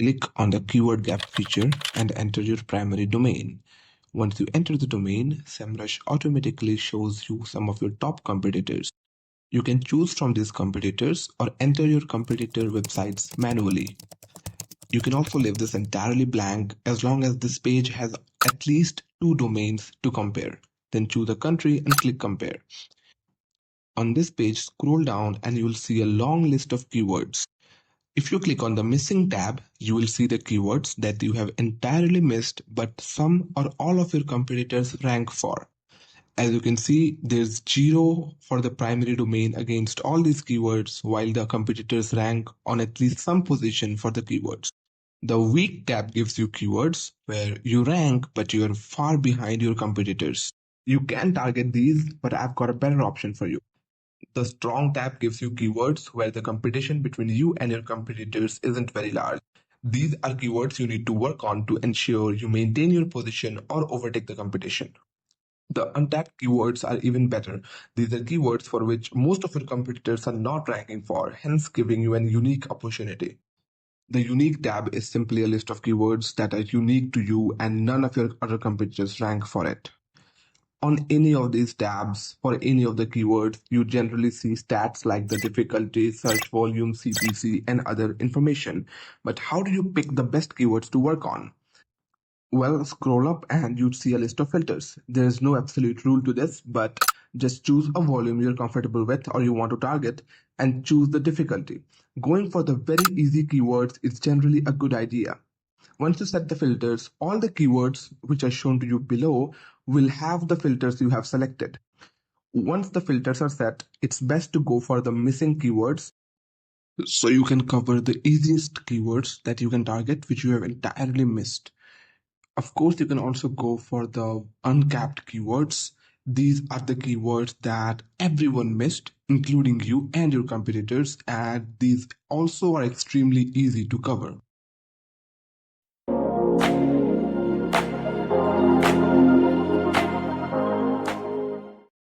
click on the keyword gap feature and enter your primary domain. Once you enter the domain, Semrush automatically shows you some of your top competitors. You can choose from these competitors or enter your competitor websites manually. You can also leave this entirely blank as long as this page has at least 2 domains to compare. Then choose a country and click compare. On this page, scroll down and you will see a long list of keywords. If you click on the missing tab, you will see the keywords that you have entirely missed but some or all of your competitors rank for. As you can see, there's 0 for the primary domain against all these keywords, while the competitors rank on at least some position for the keywords. The weak tab gives you keywords where you rank but you are far behind your competitors. You can target these, but I've got a better option for you. The strong tab gives you keywords where the competition between you and your competitors isn't very large. These are keywords you need to work on to ensure you maintain your position or overtake the competition. The untapped keywords are even better. These are keywords for which most of your competitors are not ranking for, hence giving you a unique opportunity. The unique tab is simply a list of keywords that are unique to you and none of your other competitors rank for it. On any of these tabs, for any of the keywords, you generally see stats like the difficulty, search volume, CPC, and other information. But how do you pick the best keywords to work on? Well, scroll up and you'd see a list of filters. There is no absolute rule to this, but just choose a volume you're comfortable with or you want to target and choose the difficulty. Going for the very easy keywords is generally a good idea. Once you set the filters, all the keywords which are shown to you below will have the filters you have selected. Once the filters are set, it's best to go for the missing keywords so you can cover the easiest keywords that you can target which you have entirely missed. Of course, you can also go for the uncapped keywords. These are the keywords that everyone missed, including you and your competitors, and these also are extremely easy to cover.